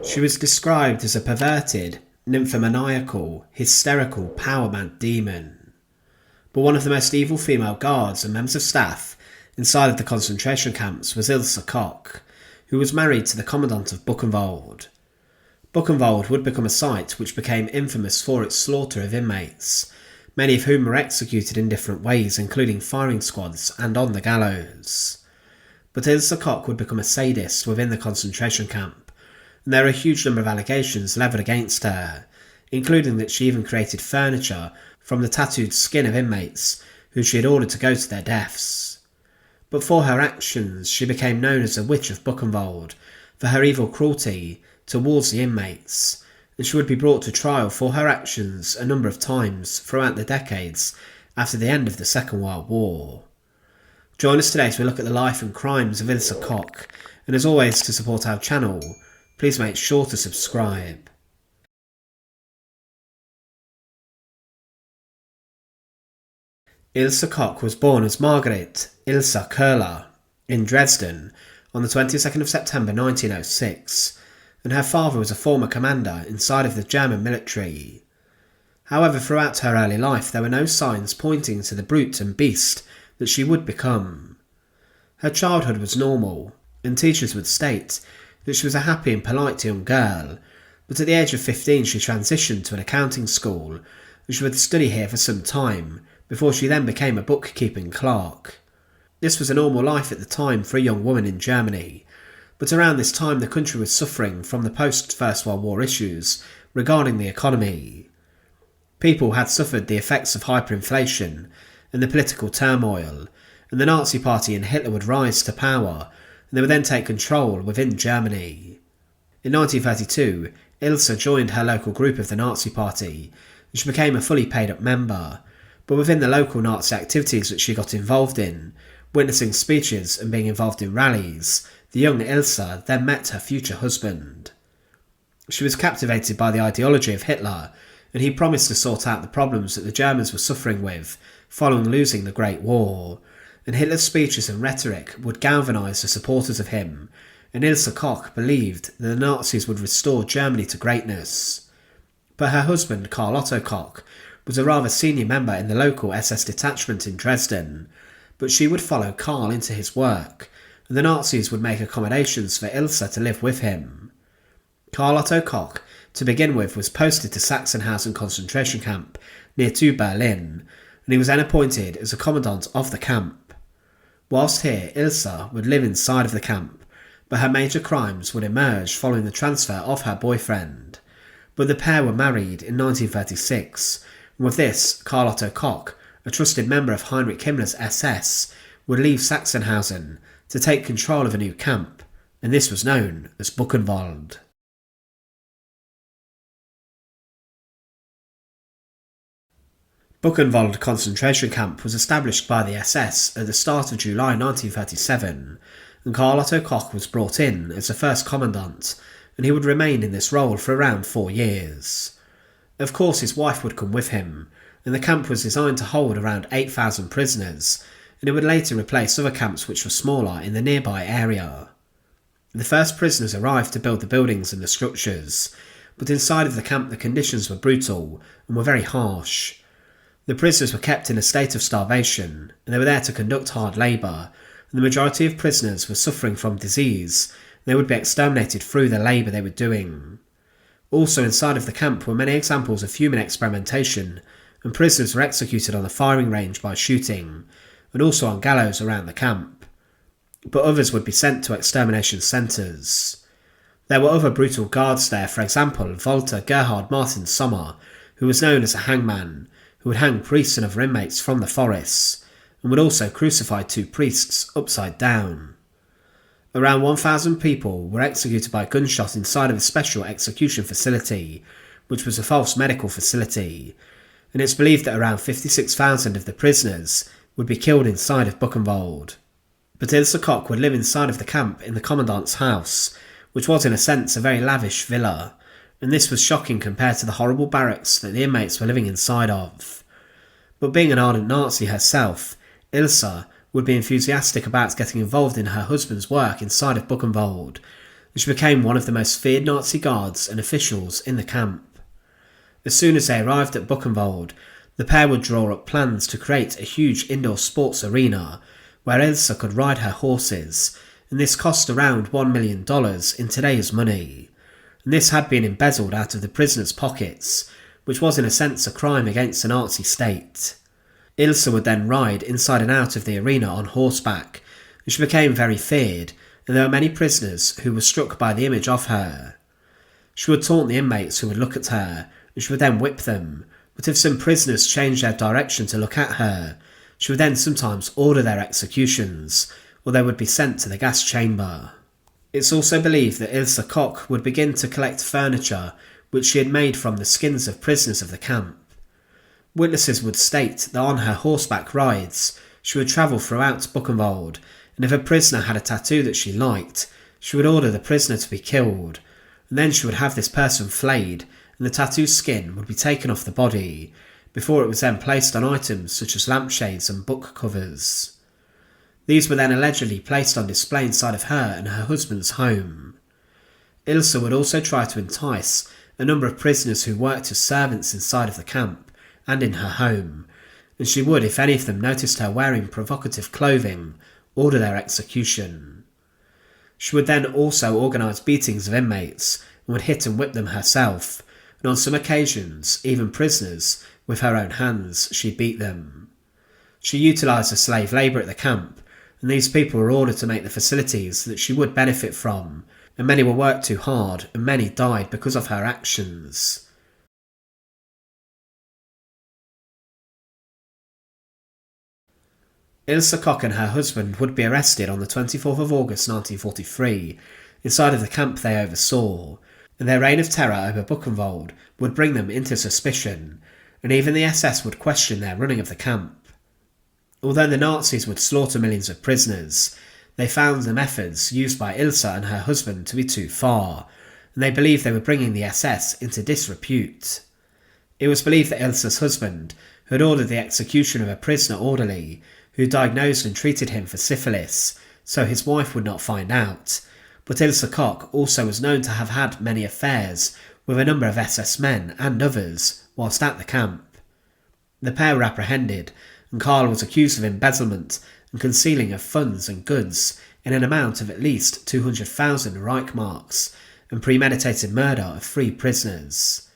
She was described as a perverted, nymphomaniacal, hysterical, power-mad demon. But one of the most evil female guards and members of staff inside of the concentration camps was Ilse Koch, who was married to the Commandant of Buchenwald. Buchenwald would become a site which became infamous for its slaughter of inmates, many of whom were executed in different ways, including firing squads and on the gallows. But Ilse Koch would become a sadist within the concentration camp, and there are a huge number of allegations levelled against her, including that she even created furniture from the tattooed skin of inmates who she had ordered to go to their deaths. But for her actions, she became known as a witch of Buchenwald for her evil cruelty towards the inmates, and she would be brought to trial for her actions a number of times throughout the decades after the end of the Second World War. Join us today as we look at the life and crimes of Ilse Koch, and as always, to support our channel, please make sure to subscribe. Ilse Koch was born as Margaret Ilse Koch in Dresden on the 22nd of September 1906, and her father was a former commander inside of the German military. However, throughout her early life there were no signs pointing to the brute and beast that she would become. Her childhood was normal, and teachers would state that she was a happy and polite young girl, but at the age of 15 she transitioned to an accounting school, and she would study here for some time before she then became a bookkeeping clerk. This was a normal life at the time for a young woman in Germany, but around this time the country was suffering from the post-First World War issues regarding the economy. People had suffered the effects of hyperinflation and the political turmoil, and the Nazi Party and Hitler would rise to power, and they would then take control within Germany. In 1932, Ilse joined her local group of the Nazi Party, and she became a fully paid-up member, but within the local Nazi activities that she got involved in, witnessing speeches and being involved in rallies, the young Ilse then met her future husband. She was captivated by the ideology of Hitler, and he promised to sort out the problems that the Germans were suffering with following losing the Great War, and Hitler's speeches and rhetoric would galvanise the supporters of him, and Ilse Koch believed that the Nazis would restore Germany to greatness. But her husband, Karl Otto Koch, was a rather senior member in the local SS detachment in Dresden, but she would follow Karl into his work, and the Nazis would make accommodations for Ilse to live with him. Karl Otto Koch, to begin with, was posted to Sachsenhausen concentration camp near to Berlin, and he was then appointed as a commandant of the camp. Whilst here, Ilse would live inside of the camp, but her major crimes would emerge following the transfer of her boyfriend. But the pair were married in 1936, and with this, Karl Otto Koch, a trusted member of Heinrich Himmler's SS, would leave Sachsenhausen to take control of a new camp, and this was known as Buchenwald. Buchenwald concentration camp was established by the SS at the start of July 1937, and Karl Otto Koch was brought in as the first commandant, and he would remain in this role for around 4 years. Of course, his wife would come with him, and the camp was designed to hold around 8,000 prisoners, and it would later replace other camps which were smaller in the nearby area. The first prisoners arrived to build the buildings and the structures, but inside of the camp the conditions were brutal and were very harsh. The prisoners were kept in a state of starvation, and they were there to conduct hard labour, and the majority of prisoners were suffering from disease, and they would be exterminated through the labour they were doing. Also inside of the camp were many examples of human experimentation, and prisoners were executed on the firing range by shooting, and also on gallows around the camp. But others would be sent to extermination centres. There were other brutal guards there, for example Walter Gerhard Martin Sommer, who was known as a hangman, who would hang priests and other inmates from the forests, and would also crucify 2 priests upside down. Around 1,000 people were executed by gunshot inside of a special execution facility, which was a false medical facility, and it's believed that around 56,000 of the prisoners would be killed inside of Buchenwald. But Ilse Koch would live inside of the camp in the commandant's house, which was in a sense a very lavish villa, and this was shocking compared to the horrible barracks that the inmates were living inside of. But being an ardent Nazi herself, Ilse would be enthusiastic about getting involved in her husband's work inside of Buchenwald, and she became one of the most feared Nazi guards and officials in the camp. As soon as they arrived at Buchenwald, the pair would draw up plans to create a huge indoor sports arena where Ilse could ride her horses, and this cost around $1 million in today's money. And this had been embezzled out of the prisoners' pockets, which was in a sense a crime against the Nazi state. Ilse would then ride inside and out of the arena on horseback, and she became very feared, and there were many prisoners who were struck by the image of her. She would taunt the inmates who would look at her, and she would then whip them, but if some prisoners changed their direction to look at her, she would then sometimes order their executions, or they would be sent to the gas chamber. It's also believed that Ilse Koch would begin to collect furniture which she had made from the skins of prisoners of the camp. Witnesses would state that on her horseback rides, she would travel throughout Buchenwald, and if a prisoner had a tattoo that she liked, she would order the prisoner to be killed, and then she would have this person flayed, and the tattoo skin would be taken off the body, before it was then placed on items such as lampshades and book covers. These were then allegedly placed on display inside of her and her husband's home. Ilse would also try to entice a number of prisoners who worked as servants inside of the camp and in her home, and she would, if any of them noticed her wearing provocative clothing, order their execution. She would then also organise beatings of inmates and would hit and whip them herself, and on some occasions, even prisoners, with her own hands, she beat them. She utilised the slave labour at the camp, and these people were ordered to make the facilities that she would benefit from, and many were worked too hard, and many died because of her actions. Ilse Koch and her husband would be arrested on the 24th of August 1943, inside of the camp they oversaw, and their reign of terror over Buchenwald would bring them into suspicion, and even the SS would question their running of the camp. Although the Nazis would slaughter millions of prisoners, they found the methods used by Ilse and her husband to be too far, and they believed they were bringing the SS into disrepute. It was believed that Ilse's husband had ordered the execution of a prisoner orderly who diagnosed and treated him for syphilis, so his wife would not find out, but Ilse Koch also was known to have had many affairs with a number of SS men and others whilst at the camp. The pair were apprehended, and Karl was accused of embezzlement and concealing of funds and goods in an amount of at least 200,000 Reichmarks, and premeditated murder of 3 prisoners.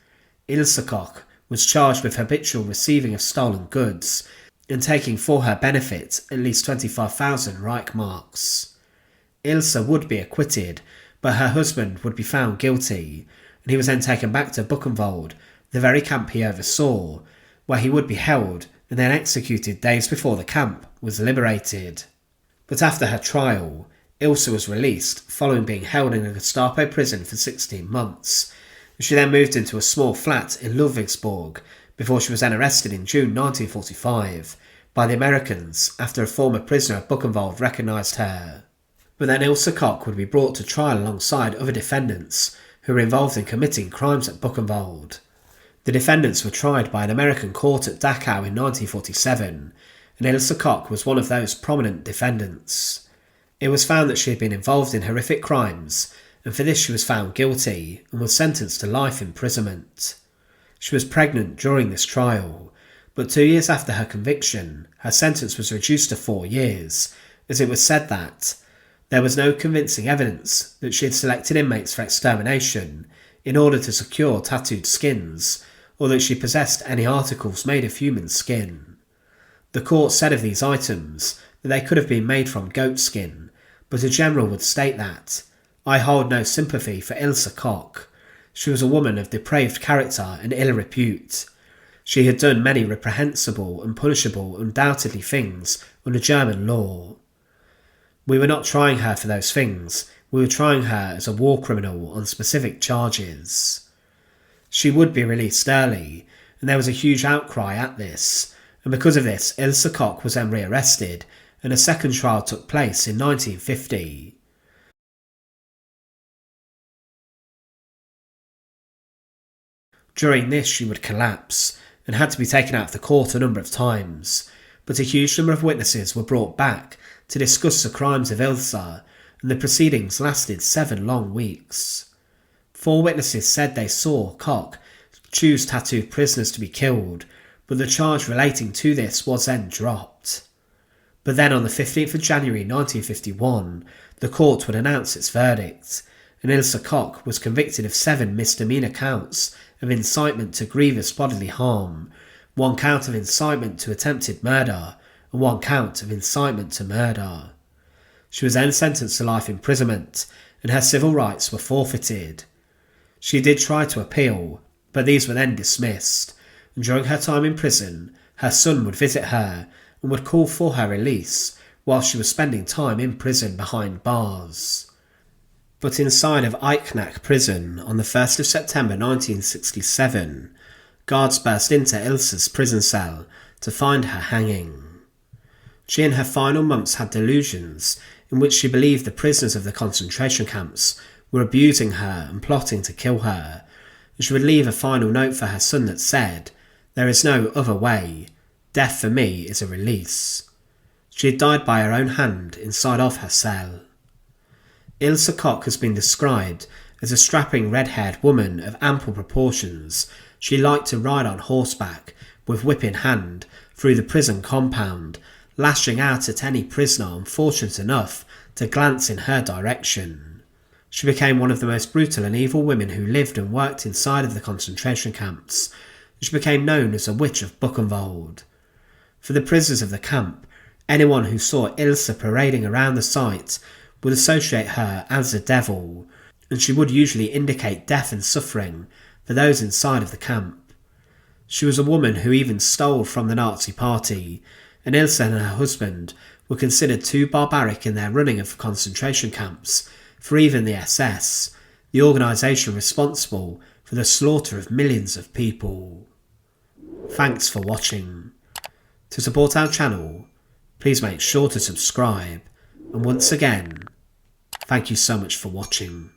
Ilse Koch was charged with habitual receiving of stolen goods and taking for her benefit at least 25,000 Reichmarks. Ilse would be acquitted, but her husband would be found guilty, and he was then taken back to Buchenwald, the very camp he oversaw, where he would be held and then executed days before the camp was liberated. But after her trial, Ilse was released following being held in a Gestapo prison for 16 months, and she then moved into a small flat in Ludwigsburg before she was then arrested in June 1945 by the Americans after a former prisoner of Buchenwald recognised her. But then Ilse Koch would be brought to trial alongside other defendants who were involved in committing crimes at Buchenwald. The defendants were tried by an American court at Dachau in 1947, and Ilse Koch was one of those prominent defendants. It was found that she had been involved in horrific crimes, and for this she was found guilty and was sentenced to life imprisonment. She was pregnant during this trial, but 2 years after her conviction, her sentence was reduced to 4 years, as it was said that there was no convincing evidence that she had selected inmates for extermination in order to secure tattooed skins, or that she possessed any articles made of human skin. The court said of these items that they could have been made from goat skin, but a general would state that, "I hold no sympathy for Ilse Koch. She was a woman of depraved character and ill repute. She had done many reprehensible and punishable undoubtedly things under German law. We were not trying her for those things, we were trying her as a war criminal on specific charges." She would be released early, and there was a huge outcry at this, and because of this Ilse Koch was then rearrested, and a second trial took place in 1950. During this she would collapse, and had to be taken out of the court a number of times, but a huge number of witnesses were brought back to discuss the crimes of Ilse, and the proceedings lasted 7 long weeks. 4 witnesses said they saw Koch choose tattooed prisoners to be killed, but the charge relating to this was then dropped. But then on the 15th of January 1951, the court would announce its verdict, and Ilse Koch was convicted of 7 misdemeanor counts of incitement to grievous bodily harm, 1 count of incitement to attempted murder, and 1 count of incitement to murder. She was then sentenced to life imprisonment, and her civil rights were forfeited. She did try to appeal, but these were then dismissed, and during her time in prison, her son would visit her and would call for her release while she was spending time in prison behind bars. But inside of Aichnach Prison on the 1st of September 1967, guards burst into Ilse's prison cell to find her hanging. She in her final months had delusions in which she believed the prisoners of the concentration camps were abusing her and plotting to kill her, and she would leave a final note for her son that said, "There is no other way. Death for me is a release." She had died by her own hand inside of her cell. Ilse Koch has been described as a strapping red-haired woman of ample proportions. She liked to ride on horseback with whip in hand through the prison compound, lashing out at any prisoner unfortunate enough to glance in her direction. She became one of the most brutal and evil women who lived and worked inside of the concentration camps. She became known as a witch of Buchenwald. For the prisoners of the camp, anyone who saw Ilse parading around the site would associate her as the devil, and she would usually indicate death and suffering for those inside of the camp. She was a woman who even stole from the Nazi Party, and Ilse and her husband were considered too barbaric in their running of concentration camps for even the SS, the organisation responsible for the slaughter of millions of people. Thanks for watching. To support our channel, please make sure to subscribe, and once again, thank you so much for watching.